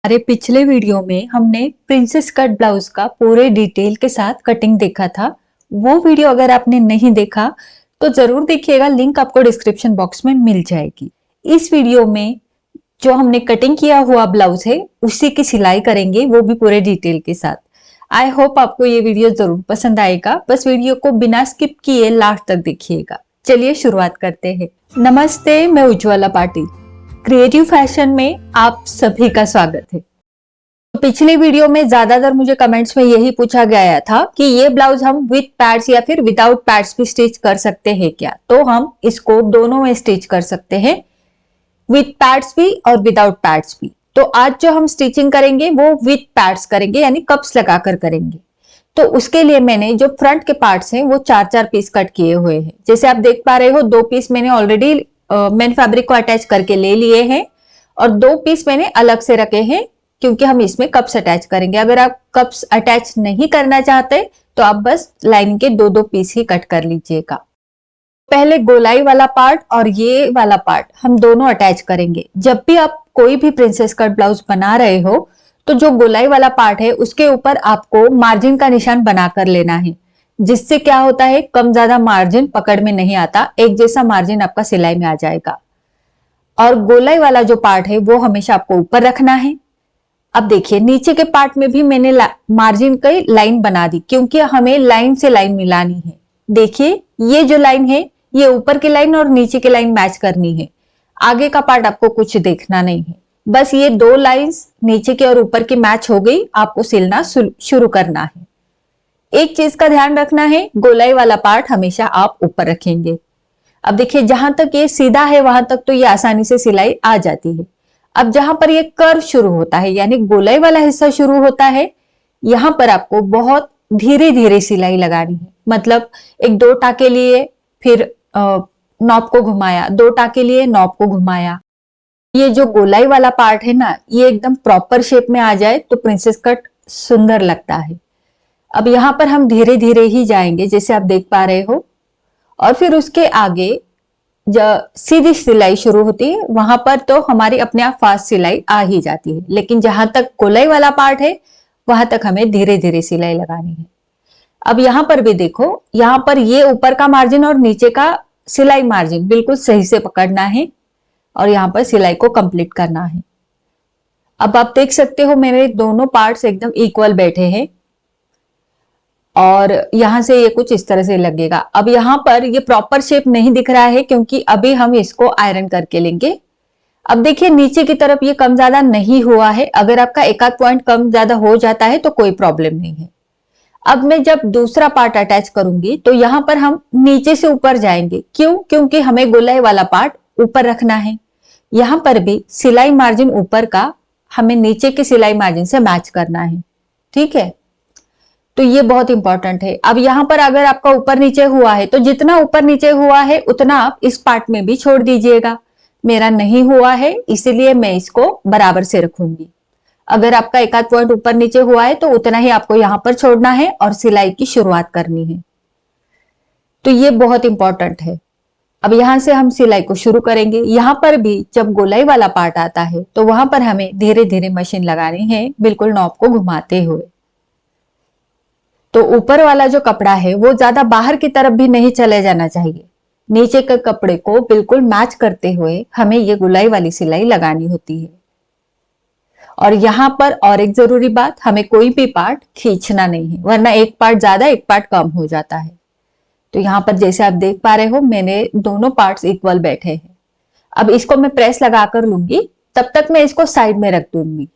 हमारे पिछले वीडियो में हमने प्रिंसेस कट ब्लाउज का पूरे डिटेल के साथ कटिंग देखा था। वो वीडियो अगर आपने नहीं देखा तो जरूर देखिएगा, लिंक आपको डिस्क्रिप्शन बॉक्स में मिल जाएगी। इस वीडियो में जो हमने कटिंग किया हुआ ब्लाउज है उसी की सिलाई करेंगे, वो भी पूरे डिटेल के साथ। आई होप आपको ये वीडियो जरूर पसंद आएगा। बस वीडियो को बिना स्किप किए लास्ट तक देखिएगा। चलिए शुरुआत करते हैं। नमस्ते, मैं उज्ज्वला पाटिल। क्रिएटिव फैशन में आप सभी का स्वागत है। तो पिछली वीडियो में ज्यादातर मुझे कमेंट्स में यही पूछा गया था कि ये ब्लाउज हम विद पैड्स या फिर विदाउट पैड्स भी स्टिच कर सकते हैं क्या। तो हम इसको दोनों में स्टिच कर सकते हैं, विद पैड्स भी और विदाउट पैड्स भी। तो आज जो हम स्टिचिंग करेंगे वो विद पैड्स करेंगे, यानी कप्स लगाकर करेंगे। तो उसके लिए मैंने जो फ्रंट के पार्ट्स हैं वो 4-4 पीस कट किए हुए हैं। जैसे आप देख पा रहे हो, 2 पीस मैंने ऑलरेडी मेन फैब्रिक को अटैच करके ले लिए हैं और 2 पीस मैंने अलग से रखे हैं क्योंकि हम इसमें कप्स अटैच करेंगे। अगर आप कप्स अटैच नहीं करना चाहते तो आप बस लाइनिंग के 2-2 पीस ही कट कर लीजिएगा। पहले गोलाई वाला पार्ट और ये वाला पार्ट हम दोनों अटैच करेंगे। जब भी आप कोई भी प्रिंसेस कट ब्लाउज बना रहे हो तो जो गोलाई वाला पार्ट है उसके ऊपर आपको मार्जिन का निशान बनाकर लेना है, जिससे क्या होता है कम ज्यादा मार्जिन पकड़ में नहीं आता, एक जैसा मार्जिन आपका सिलाई में आ जाएगा। और गोलाई वाला जो पार्ट है वो हमेशा आपको ऊपर रखना है। अब देखिए, नीचे के पार्ट में भी मैंने मार्जिन की लाइन बना दी क्योंकि हमें लाइन से लाइन मिलानी है। देखिए, ये जो लाइन है ये ऊपर की लाइन और नीचे की लाइन मैच करनी है। आगे का पार्ट आपको कुछ देखना नहीं है, बस ये 2 लाइंस नीचे की और ऊपर की मैच हो गई, आपको सिलना शुरू करना है। एक चीज का ध्यान रखना है, गोलाई वाला पार्ट हमेशा आप ऊपर रखेंगे। अब देखिए, जहां तक ये सीधा है वहां तक तो ये आसानी से सिलाई आ जाती है। अब जहां पर ये कर्व शुरू होता है यानी गोलाई वाला हिस्सा शुरू होता है, यहां पर आपको बहुत धीरे धीरे सिलाई लगानी है। मतलब 1-2 टाके लिए, फिर नॉब को घुमाया, 2 टाके लिए, नॉब को घुमाया। ये जो गोलाई वाला पार्ट है ना, ये एकदम प्रॉपर शेप में आ जाए तो प्रिंसेस कट सुंदर लगता है। अब यहाँ पर हम धीरे धीरे ही जाएंगे जैसे आप देख पा रहे हो, और फिर उसके आगे जब सीधी सिलाई शुरू होती है वहां पर तो हमारी अपने आप फास्ट सिलाई आ ही जाती है, लेकिन जहां तक गोलाई वाला पार्ट है वहां तक हमें धीरे धीरे सिलाई लगानी है। अब यहाँ पर भी देखो, यहाँ पर ये ऊपर का मार्जिन और नीचे का सिलाई मार्जिन बिल्कुल सही से पकड़ना है और यहाँ पर सिलाई को कंप्लीट करना है। अब आप देख सकते हो मेरे दोनों पार्ट्स एकदम इक्वल बैठे हैं और यहां से ये कुछ इस तरह से लगेगा। अब यहाँ पर ये प्रॉपर शेप नहीं दिख रहा है क्योंकि अभी हम इसको आयरन करके लेंगे। अब देखिए, नीचे की तरफ ये कम ज्यादा नहीं हुआ है। अगर आपका एक आध पॉइंट कम ज्यादा हो जाता है तो कोई प्रॉब्लम नहीं है। अब मैं जब दूसरा पार्ट अटैच करूंगी तो यहाँ पर हम नीचे से ऊपर जाएंगे। क्यों? क्योंकि हमें गोलाई वाला पार्ट ऊपर रखना है। यहाँ पर भी सिलाई मार्जिन ऊपर का हमें नीचे के सिलाई मार्जिन से मैच करना है। ठीक है, तो ये बहुत इंपॉर्टेंट है। अब यहाँ पर अगर आपका ऊपर नीचे हुआ है तो जितना ऊपर नीचे हुआ है उतना आप इस पार्ट में भी छोड़ दीजिएगा। मेरा नहीं हुआ है इसीलिए मैं इसको बराबर से रखूंगी। अगर आपका एक आध पॉइंट ऊपर नीचे हुआ है तो उतना ही आपको यहां पर छोड़ना है और सिलाई की शुरुआत करनी है। तो ये बहुत इंपॉर्टेंट है। अब यहां से हम सिलाई को शुरू करेंगे। यहां पर भी जब गोलाई वाला पार्ट आता है तो वहां पर हमें धीरे धीरे मशीन लगानी है, बिल्कुल नॉब को घुमाते हुए। तो ऊपर वाला जो कपड़ा है वो ज्यादा बाहर की तरफ भी नहीं चले जाना चाहिए। नीचे के कपड़े को बिल्कुल मैच करते हुए हमें ये गोलाई वाली सिलाई लगानी होती है। और यहाँ पर और एक जरूरी बात, हमें कोई भी पार्ट खींचना नहीं है, वरना एक पार्ट ज्यादा एक पार्ट कम हो जाता है। तो यहाँ पर जैसे आप देख पा रहे हो मेरे दोनों पार्ट्स इक्वल बैठे हैं। अब इसको मैं प्रेस लगा कर लूंगी, तब तक मैं इसको साइड में रख दूंगी।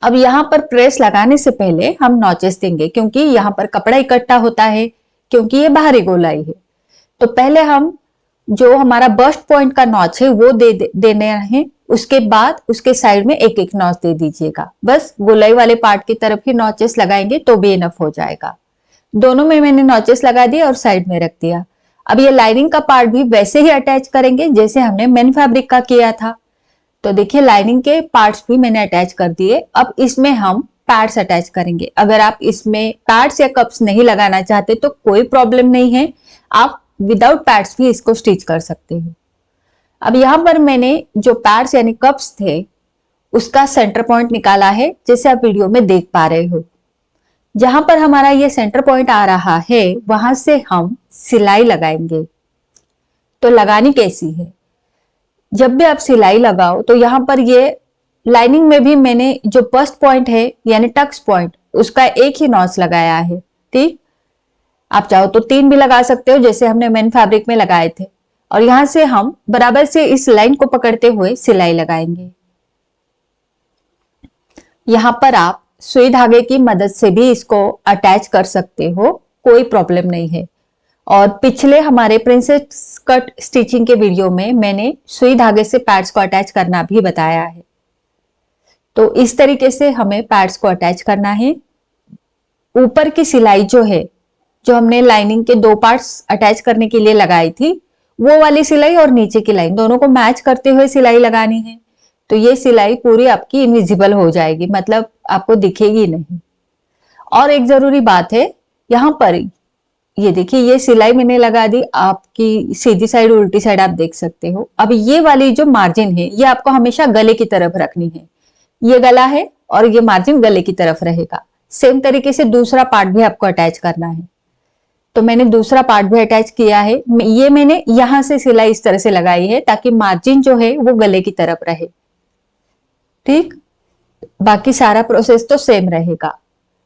अब यहाँ पर प्रेस लगाने से पहले हम नॉचेस देंगे क्योंकि यहाँ पर कपड़ा इकट्ठा होता है, क्योंकि ये बाहरी गोलाई है। तो पहले हम जो हमारा बस्ट पॉइंट का नॉच है वो देने हैं, उसके बाद उसके साइड में एक एक नॉच दे दीजिएगा। बस गोलाई वाले पार्ट की तरफ ही नॉचेस लगाएंगे तो भी इनफ हो जाएगा। दोनों में मैंने नॉचेस लगा दिए और साइड में रख दिया। अब ये लाइनिंग का पार्ट भी वैसे ही अटैच करेंगे जैसे हमने मेन फैब्रिक का किया था। तो देखिए, लाइनिंग के पार्ट्स भी मैंने अटैच कर दिए। अब इसमें हम पैड्स अटैच करेंगे। अगर आप इसमें पैड्स या कप्स नहीं लगाना चाहते तो कोई प्रॉब्लम नहीं है, आप विदाउट पैड्स भी इसको स्टिच कर सकते हो। अब यहाँ पर मैंने जो पैड्स यानी कप्स थे उसका सेंटर पॉइंट निकाला है, जैसे आप वीडियो में देख पा रहे हो। जहां पर हमारा ये सेंटर पॉइंट आ रहा है वहां से हम सिलाई लगाएंगे। तो लगानी कैसी है? जब भी आप सिलाई लगाओ तो यहाँ पर ये लाइनिंग में भी मैंने जो फर्स्ट पॉइंट है यानी टक्स पॉइंट, उसका एक ही नॉच लगाया है। ठीक, आप चाहो तो 3 भी लगा सकते हो जैसे हमने मेन फैब्रिक में लगाए थे। और यहां से हम बराबर से इस लाइन को पकड़ते हुए सिलाई लगाएंगे। यहाँ पर आप सुई धागे की मदद से भी इसको अटैच कर सकते हो, कोई प्रॉब्लम नहीं है। और पिछले हमारे प्रिंसेस कट स्टिचिंग के वीडियो में मैंने सुई धागे से पैड्स को अटैच करना भी बताया है। तो इस तरीके से हमें पैड्स को अटैच करना है। ऊपर की सिलाई जो है, जो हमने लाइनिंग के 2 पार्ट्स अटैच करने के लिए लगाई थी, वो वाली सिलाई और नीचे की लाइन दोनों को मैच करते हुए सिलाई लगानी है। तो ये सिलाई पूरी आपकी इनविजिबल हो जाएगी, मतलब आपको दिखेगी नहीं। और एक जरूरी बात है, यहाँ पर ये देखिए ये सिलाई मैंने लगा दी, आपकी सीधी साइड उल्टी साइड आप देख सकते हो। अब ये वाली जो मार्जिन है ये आपको हमेशा गले की तरफ रखनी है। ये गला है और ये मार्जिन गले की तरफ रहेगा। सेम तरीके से दूसरा पार्ट भी आपको अटैच करना है। तो मैंने दूसरा पार्ट भी अटैच किया है। ये मैंने यहां से सिलाई इस तरह से लगाई है ताकि मार्जिन जो है वो गले की तरफ रहे। ठीक, बाकी सारा प्रोसेस तो सेम रहेगा।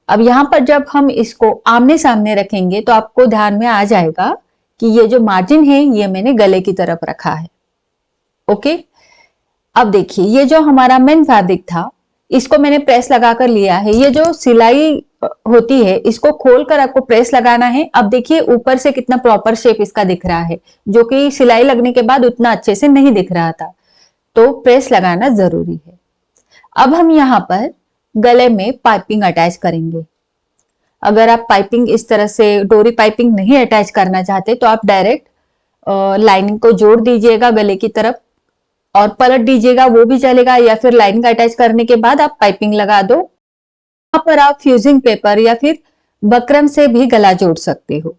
अब यहाँ पर जब हम इसको आमने सामने रखेंगे तो आपको ध्यान में आ जाएगा कि ये जो मार्जिन है ये मैंने गले की तरफ रखा है। ओके, अब देखिए ये जो हमारा मेन फैब्रिक था इसको मैंने प्रेस लगाकर लिया है। ये जो सिलाई होती है इसको खोलकर आपको प्रेस लगाना है। अब देखिए ऊपर से कितना प्रॉपर शेप इसका दिख रहा है, जो कि सिलाई लगने के बाद उतना अच्छे से नहीं दिख रहा था। तो प्रेस लगाना जरूरी है। अब हम यहाँ पर गले में पाइपिंग अटैच करेंगे। अगर आप पाइपिंग इस तरह से डोरी पाइपिंग नहीं अटैच करना चाहते तो आप डायरेक्ट लाइनिंग को जोड़ दीजिएगा गले की तरफ और पलट दीजिएगा, वो भी चलेगा। या फिर लाइनिंग अटैच करने के बाद आप पाइपिंग लगा दो। यहाँ पर आप फ्यूजिंग पेपर या फिर बकरम से भी गला जोड़ सकते हो।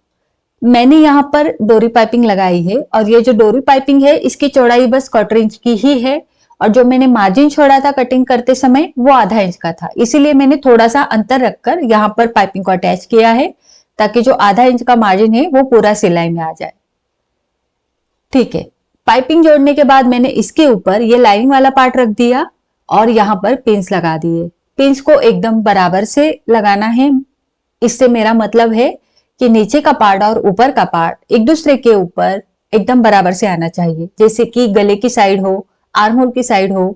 मैंने यहाँ पर डोरी पाइपिंग लगाई है और ये जो डोरी पाइपिंग है इसकी चौड़ाई बस 1/4 इंच की ही है। और जो मैंने मार्जिन छोड़ा था कटिंग करते समय वो ½ इंच का था, इसीलिए मैंने थोड़ा सा अंतर रखकर यहाँ पर पाइपिंग को अटैच किया है ताकि जो ½ इंच का मार्जिन है वो पूरा सिलाई में आ जाए। ठीक है, पाइपिंग जोड़ने के बाद मैंने इसके ऊपर ये लाइनिंग वाला पार्ट रख दिया और यहाँ पर पिंस लगा दिए। पिंस को एकदम बराबर से लगाना है। इससे मेरा मतलब है कि नीचे का पार्ट और ऊपर का पार्ट एक दूसरे के ऊपर एकदम बराबर से आना चाहिए। जैसे कि गले की साइड हो, आर्म होल की साइड हो,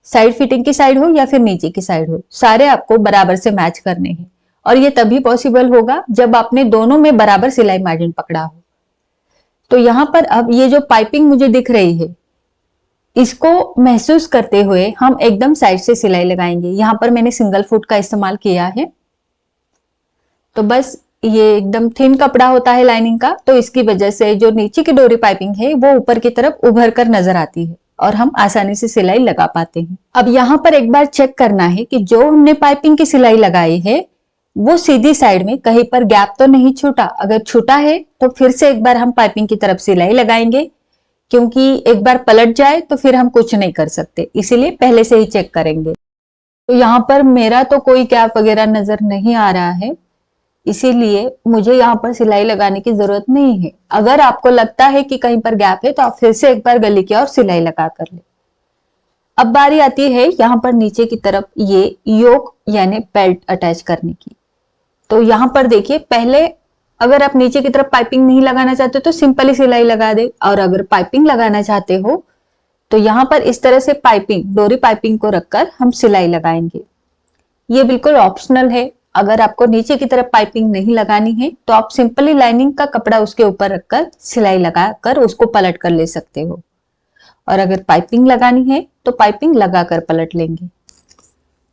साइड फिटिंग की साइड हो या फिर नीचे की साइड हो, सारे आपको बराबर से मैच करने हैं। और ये तभी पॉसिबल होगा जब आपने दोनों में बराबर सिलाई मार्जिन पकड़ा हो। तो यहाँ पर अब ये जो पाइपिंग मुझे दिख रही है इसको महसूस करते हुए हम एकदम साइड से सिलाई लगाएंगे। यहाँ पर मैंने सिंगल फुट का इस्तेमाल किया है। तो बस ये एकदम थिन कपड़ा होता है लाइनिंग का, तो इसकी वजह से जो नीचे की डोरी पाइपिंग है वो ऊपर की तरफ उभर कर नजर आती है और हम आसानी से सिलाई लगा पाते हैं। अब यहाँ पर एक बार चेक करना है कि जो हमने पाइपिंग की सिलाई लगाई है वो सीधी साइड में कहीं पर गैप तो नहीं छूटा। अगर छूटा है तो फिर से एक बार हम पाइपिंग की तरफ सिलाई लगाएंगे, क्योंकि एक बार पलट जाए तो फिर हम कुछ नहीं कर सकते, इसीलिए पहले से ही चेक करेंगे। तो यहाँ पर मेरा तो कोई गैप वगैरह नजर नहीं आ रहा है, इसीलिए मुझे यहाँ पर सिलाई लगाने की जरूरत नहीं है। अगर आपको लगता है कि कहीं पर गैप है तो आप फिर से एक बार गले की ओर सिलाई लगा कर ले। अब बारी आती है यहाँ पर नीचे की तरफ ये योक यानी बेल्ट अटैच करने की। तो यहाँ पर देखिए, पहले अगर आप नीचे की तरफ पाइपिंग नहीं लगाना चाहते तो सिंपली सिलाई लगा दे, और अगर पाइपिंग लगाना चाहते हो तो यहाँ पर इस तरह से पाइपिंग, डोरी पाइपिंग को रखकर हम सिलाई लगाएंगे। ये बिल्कुल ऑप्शनल है। अगर आपको नीचे की तरफ पाइपिंग नहीं लगानी है तो आप सिंपली लाइनिंग का कपड़ा उसके ऊपर रखकर सिलाई लगाकर उसको पलट कर ले सकते हो। और अगर पाइपिंग लगानी है तो पाइपिंग लगाकर पलट लेंगे।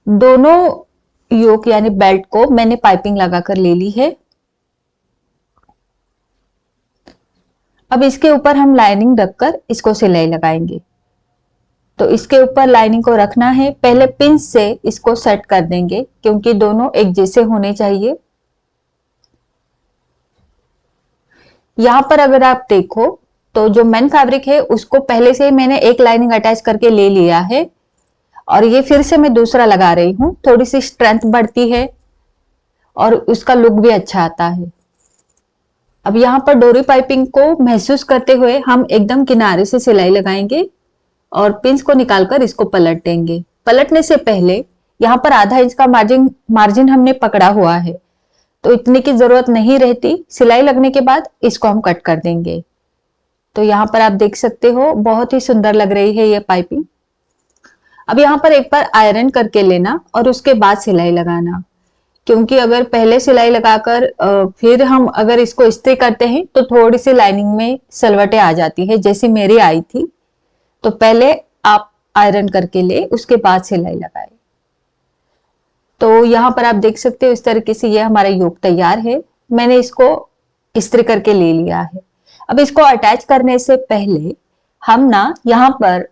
दोनों योक यानी बेल्ट को मैंने पाइपिंग लगाकर ले ली है। अब इसके ऊपर हम लाइनिंग रखकर इसको सिलाई लगाएंगे। तो इसके ऊपर लाइनिंग को रखना है, पहले पिन से इसको सेट कर देंगे क्योंकि दोनों एक जैसे होने चाहिए। यहां पर अगर आप देखो तो जो मेन फैब्रिक है उसको पहले से ही मैंने एक लाइनिंग अटैच करके ले लिया है और ये फिर से मैं दूसरा लगा रही हूँ, थोड़ी सी स्ट्रेंथ बढ़ती है और उसका लुक भी अच्छा आता है। अब यहाँ पर डोरी पाइपिंग को महसूस करते हुए हम एकदम किनारे से सिलाई लगाएंगे और पिंस को निकालकर इसको पलट देंगे। पलटने से पहले यहाँ पर आधा इंच का मार्जिन मार्जिन हमने पकड़ा हुआ है, तो इतने की जरूरत नहीं रहती। सिलाई लगने के बाद इसको हम कट कर देंगे। तो यहाँ पर आप देख सकते हो बहुत ही सुंदर लग रही है ये पाइपिंग। अब यहाँ पर एक बार आयरन करके लेना और उसके बाद सिलाई लगाना, क्योंकि अगर पहले सिलाई लगाकर फिर हम अगर इसको इस्त्री करते हैं तो थोड़ी सी लाइनिंग में सलवटें आ जाती है, जैसी मेरी आई थी। तो पहले आप आयरन करके ले, उसके बाद सिलाई लगाए। तो यहाँ पर आप देख सकते हो इस तरीके से ये हमारा योक तैयार है। मैंने इसको इस्त्री करके ले लिया है। अब इसको अटैच करने से पहले हम ना यहाँ पर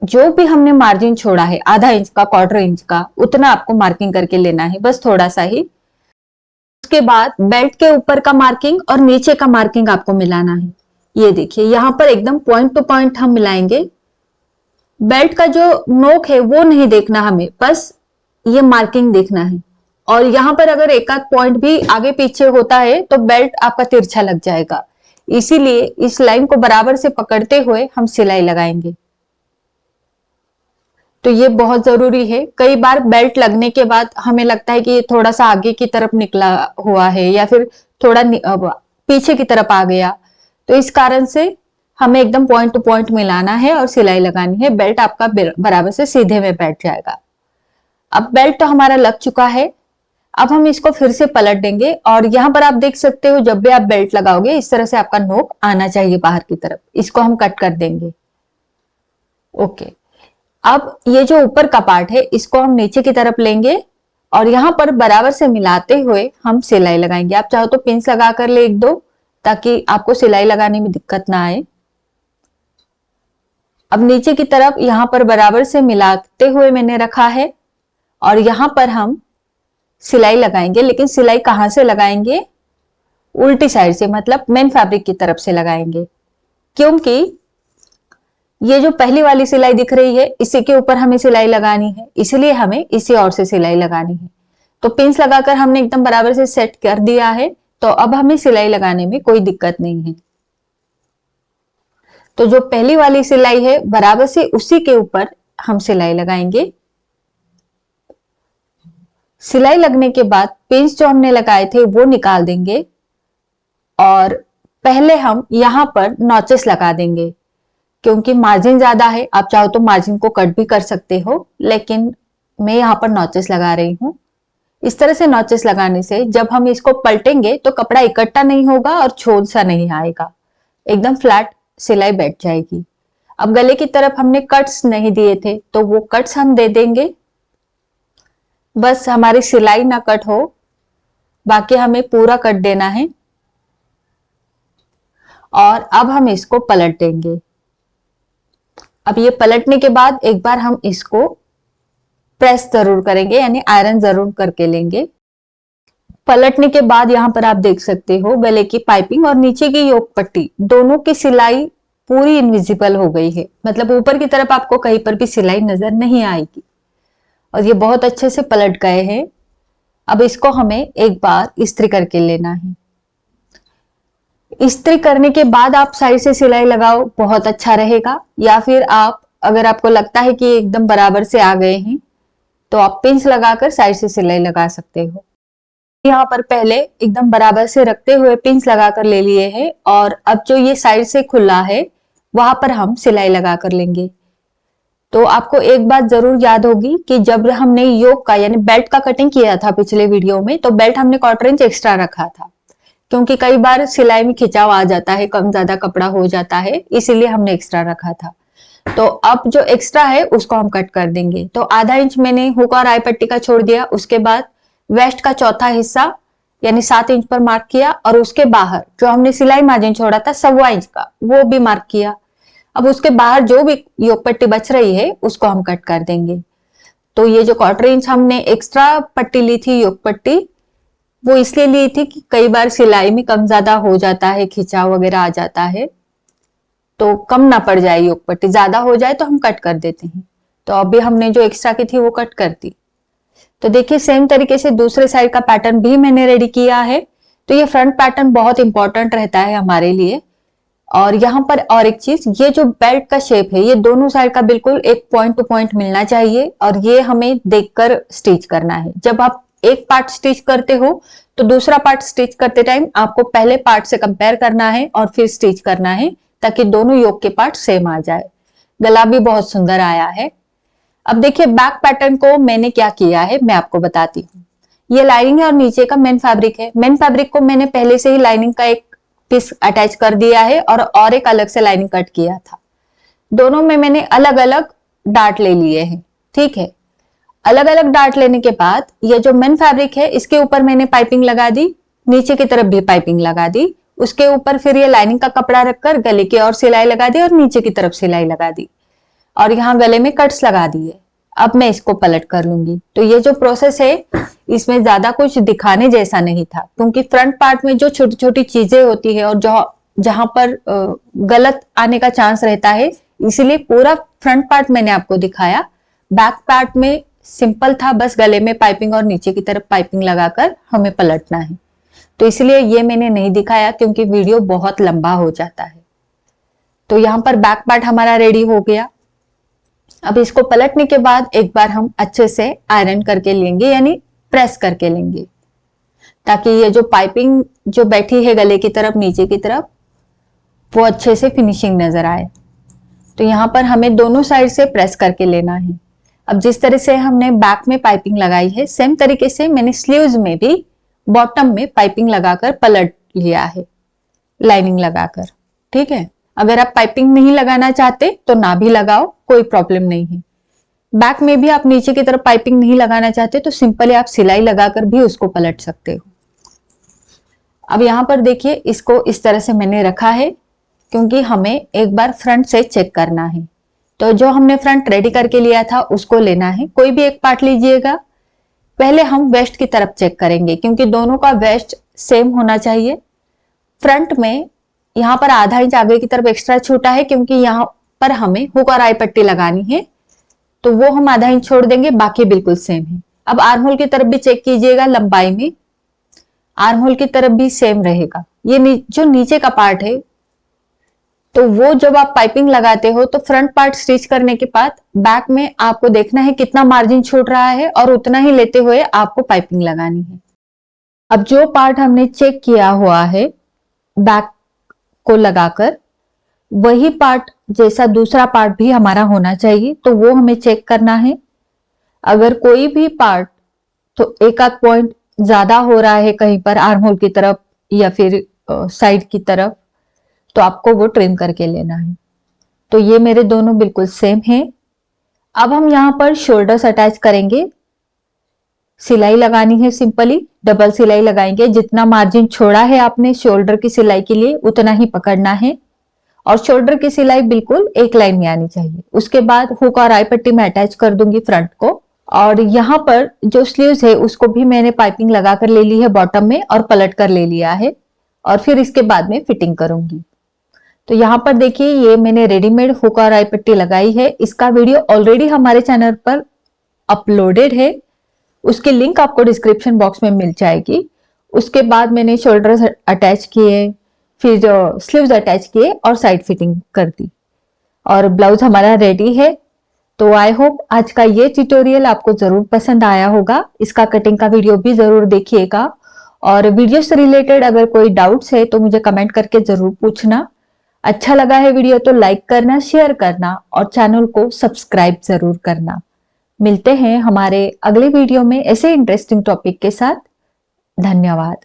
जो भी हमने मार्जिन छोड़ा है, आधा इंच का, क्वार्टर इंच का, उतना आपको मार्किंग करके लेना है, बस थोड़ा सा ही। उसके बाद बेल्ट के ऊपर का मार्किंग और नीचे का मार्किंग आपको मिलाना है। ये देखिए यहाँ पर एकदम पॉइंट टू पॉइंट हम मिलाएंगे। बेल्ट का जो नोक है वो नहीं देखना हमें, बस ये मार्किंग देखना है। और यहाँ पर अगर एक आध पॉइंट भी आगे पीछे होता है तो बेल्ट आपका तिरछा लग जाएगा। इसीलिए इस लाइन को बराबर से पकड़ते हुए हम सिलाई लगाएंगे। तो ये बहुत जरूरी है। कई बार बेल्ट लगने के बाद हमें लगता है कि ये थोड़ा सा आगे की तरफ निकला हुआ है या फिर थोड़ा पीछे की तरफ आ गया, तो इस कारण से हमें एकदम पॉइंट टू पॉइंट मिलाना है और सिलाई लगानी है। बेल्ट आपका बराबर से सीधे में बैठ जाएगा। अब बेल्ट तो हमारा लग चुका है। अब हम इसको फिर से पलट देंगे और यहाँ पर आप देख सकते हो जब भी आप बेल्ट लगाओगे इस तरह से आपका नोक आना चाहिए बाहर की तरफ। इसको हम कट कर देंगे। ओके, अब ये जो ऊपर का पार्ट है इसको हम नीचे की तरफ लेंगे और यहाँ पर बराबर से मिलाते हुए हम सिलाई लगाएंगे। आप चाहो तो पिंस लगा कर ले एक दो, ताकि आपको सिलाई लगाने में दिक्कत ना आए। अब नीचे की तरफ यहाँ पर बराबर से मिलाते हुए मैंने रखा है और यहाँ पर हम सिलाई लगाएंगे। लेकिन सिलाई कहाँ से लगाएंगे? उल्टी साइड से, मतलब मेन फैब्रिक की तरफ से लगाएंगे, क्योंकि ये जो पहली वाली सिलाई दिख रही है इसी के ऊपर हमें सिलाई लगानी है, इसलिए हमें इसी ओर से सिलाई लगानी है। तो पिंस लगाकर हमने एकदम बराबर से सेट कर दिया है, तो अब हमें सिलाई लगाने में कोई दिक्कत नहीं है। तो जो पहली वाली सिलाई है बराबर से उसी के ऊपर हम सिलाई लगाएंगे। सिलाई लगने के बाद पिंस जो हमने लगाए थे वो निकाल देंगे और पहले हम यहाँ पर नॉचेस लगा देंगे, क्योंकि मार्जिन ज्यादा है। आप चाहो तो मार्जिन को कट भी कर सकते हो, लेकिन मैं यहाँ पर नॉचेस लगा रही हूँ। इस तरह से नॉचेस लगाने से जब हम इसको पलटेंगे तो कपड़ा इकट्ठा नहीं होगा और छोद सा नहीं आएगा, एकदम फ्लैट सिलाई बैठ जाएगी। अब गले की तरफ हमने कट्स नहीं दिए थे तो वो कट्स हम दे देंगे, बस हमारी सिलाई ना कट हो, बाकी हमें पूरा कट देना है। और अब हम इसको पलट देंगे। अब ये पलटने के बाद एक बार हम इसको प्रेस जरूर करेंगे, यानी आयरन जरूर करके लेंगे। पलटने के बाद यहाँ पर आप देख सकते हो गले की पाइपिंग और नीचे की योक पट्टी दोनों की सिलाई पूरी इनविजिबल हो गई है, मतलब ऊपर की तरफ आपको कहीं पर भी सिलाई नजर नहीं आएगी और ये बहुत अच्छे से पलट गए हैं। अब इसको हमें एक बार इस्त्री करके लेना है। इस्त्री करने के बाद आप साइड से सिलाई लगाओ, बहुत अच्छा रहेगा। या फिर आप अगर आपको लगता है कि एकदम बराबर से आ गए हैं तो आप पिंस लगाकर साइड से सिलाई लगा सकते हो। यहाँ पर पहले एकदम बराबर से रखते हुए पिंस लगाकर ले लिए हैं और अब जो ये साइड से खुला है वहां पर हम सिलाई लगा कर लेंगे। तो आपको एक बात जरूर याद होगी कि जब हमने योक का यानी बेल्ट का कटिंग किया था पिछले वीडियो में, तो बेल्ट हमने 1/4 इंच एक्स्ट्रा रखा था, क्योंकि कई बार सिलाई में खिंचाव आ जाता है, कम ज्यादा कपड़ा हो जाता है, इसीलिए हमने एक्स्ट्रा रखा था। तो अब जो एक्स्ट्रा है उसको हम कट कर देंगे। तो आधा इंच मैंने हुक और आई पट्टी का छोड़ दिया, उसके बाद वेस्ट का चौथा हिस्सा यानी 7 इंच पर मार्क किया और उसके बाहर जो हमने सिलाई मार्जिन छोड़ा था 1.25 इंच का वो भी मार्क किया। अब उसके बाहर जो भी योक पट्टी बच रही है उसको हम कट कर देंगे। तो ये जो 1/4 इंच हमने एक्स्ट्रा पट्टी ली थी योक पट्टी, वो इसलिए ली थी कि कई बार सिलाई में कम ज्यादा हो जाता है, खिंचाव वगैरह आ जाता है, तो कम ना पड़ जाए योक पट्टी, ज्यादा हो जाए तो हम कट कर देते हैं। तो अभी हमने जो एक्स्ट्रा की थी वो कट कर दी। तो देखिए सेम तरीके से दूसरे साइड का पैटर्न भी मैंने रेडी किया है। तो ये फ्रंट पैटर्न बहुत इंपॉर्टेंट रहता है हमारे लिए। और यहाँ पर और एक चीज, ये जो बेल्ट का शेप है ये दोनों साइड का बिल्कुल एक पॉइंट टू पॉइंट मिलना चाहिए और ये हमें देखकर स्टिच करना है। जब आप एक पार्ट स्टिच करते हो तो दूसरा पार्ट स्टिच करते टाइम आपको पहले पार्ट से कंपेयर करना है और फिर स्टिच करना है, ताकि दोनों योक के पार्ट सेम आ जाए। गला भी बहुत सुंदर आया है। अब देखिए बैक पैटर्न को मैंने क्या किया है मैं आपको बताती हूँ। ये लाइनिंग है और नीचे का मेन फैब्रिक है। मेन फैब्रिक को मैंने पहले से ही लाइनिंग का एक पीस अटैच कर दिया है और एक अलग से लाइनिंग कट किया था। दोनों में मैंने अलग अलग डार्ट ले लिए हैं। ठीक है, अलग अलग डार्ट लेने के बाद ये जो मेन फैब्रिक है इसके ऊपर मैंने पाइपिंग लगा दी, नीचे की तरफ भी पाइपिंग लगा दी। उसके ऊपर फिर ये लाइनिंग का कपड़ा रखकर गले की ओर सिलाई लगा दी और नीचे की तरफ सिलाई लगा दी और यहाँ गले में कट्स लगा दिए। अब मैं इसको पलट कर लूंगी। तो ये जो प्रोसेस है इसमें ज्यादा कुछ दिखाने जैसा नहीं था, क्योंकि फ्रंट पार्ट में जो छोटी छोटी चीजें होती है और जो जहां पर गलत आने का चांस रहता है, इसीलिए पूरा फ्रंट पार्ट मैंने आपको दिखाया। बैक पार्ट में सिंपल था, बस गले में पाइपिंग और नीचे की तरफ पाइपिंग लगाकर हमें पलटना है। तो इसलिए ये मैंने नहीं दिखाया क्योंकि वीडियो बहुत लंबा हो जाता है। तो यहाँ पर बैक पार्ट हमारा रेडी हो गया। अब इसको पलटने के बाद एक बार हम अच्छे से आयरन करके लेंगे, यानी प्रेस करके लेंगे, ताकि ये जो पाइपिंग जो बैठी है गले की तरफ नीचे की तरफ वो अच्छे से फिनिशिंग नजर आए। तो यहाँ पर हमें दोनों साइड से प्रेस करके लेना है। अब जिस तरह से हमने बैक में पाइपिंग लगाई है सेम तरीके से मैंने स्लीव्स में भी बॉटम में पाइपिंग लगाकर पलट लिया है, लाइनिंग लगाकर। ठीक है, अगर आप पाइपिंग नहीं लगाना चाहते तो ना भी लगाओ, कोई प्रॉब्लम नहीं है। बैक में भी आप नीचे की तरफ पाइपिंग नहीं लगाना चाहते तो सिंपली आप सिलाई लगाकर भी उसको पलट सकते हो। अब यहाँ पर देखिए इसको इस तरह से मैंने रखा है क्योंकि हमें एक बार फ्रंट से चेक करना है। तो जो हमने फ्रंट रेडी करके लिया था उसको लेना है। कोई भी एक पार्ट लीजिएगा। पहले हम वेस्ट की तरफ चेक करेंगे क्योंकि दोनों का वेस्ट सेम होना चाहिए। फ्रंट में यहाँ पर आधा इंच आगे की तरफ एक्स्ट्रा छूटा है क्योंकि यहाँ पर हमें हुक और आई पट्टी लगानी है, तो वो हम आधा इंच छोड़ देंगे, बाकी बिल्कुल सेम है। अब आर्म होल की तरफ भी चेक कीजिएगा, लंबाई में आर्म होल की तरफ भी सेम रहेगा। ये जो नीचे का पार्ट है तो वो जब आप पाइपिंग लगाते हो तो फ्रंट पार्ट स्टिच करने के बाद बैक में आपको देखना है कितना मार्जिन छूट रहा है और उतना ही लेते हुए आपको पाइपिंग लगानी है। अब जो पार्ट हमने चेक किया हुआ है बैक को लगाकर, वही पार्ट जैसा दूसरा पार्ट भी हमारा होना चाहिए, तो वो हमें चेक करना है। अगर कोई भी पार्ट तो एक आध पॉइंट ज्यादा हो रहा है कहीं पर आर्म होल की तरफ या फिर साइड की तरफ, तो आपको वो ट्रिम करके लेना है। तो ये मेरे दोनों बिल्कुल सेम हैं। अब हम यहाँ पर शोल्डर्स अटैच करेंगे। सिलाई लगानी है, सिंपली डबल सिलाई लगाएंगे। जितना मार्जिन छोड़ा है आपने शोल्डर की सिलाई के लिए उतना ही पकड़ना है और शोल्डर की सिलाई बिल्कुल एक लाइन में आनी चाहिए। उसके बाद हुक और आई पट्टी में अटैच कर दूंगी फ्रंट को। और यहाँ पर जो स्लीव्स है उसको भी मैंने पाइपिंग लगाकर ले ली है बॉटम में और पलट कर ले लिया है और फिर इसके बाद में फिटिंग करूंगी। तो यहाँ पर देखिए ये मैंने रेडीमेड हुक और आई पट्टी लगाई है। इसका वीडियो ऑलरेडी हमारे चैनल पर अपलोडेड है, उसकी लिंक आपको डिस्क्रिप्शन बॉक्स में मिल जाएगी। उसके बाद मैंने शोल्डर्स अटैच किए, फिर जो स्लीव्स अटैच किए और साइड फिटिंग कर दी और ब्लाउज हमारा रेडी है। तो आई होप आज का ये ट्यूटोरियल आपको जरूर पसंद आया होगा। इसका कटिंग का वीडियो भी जरूर देखिएगा और वीडियो से रिलेटेड अगर कोई डाउट्स है तो मुझे कमेंट करके जरूर पूछना। अच्छा लगा है वीडियो तो लाइक करना, शेयर करना और चैनल को सब्सक्राइब जरूर करना। मिलते हैं हमारे अगले वीडियो में ऐसे इंटरेस्टिंग टॉपिक के साथ। धन्यवाद।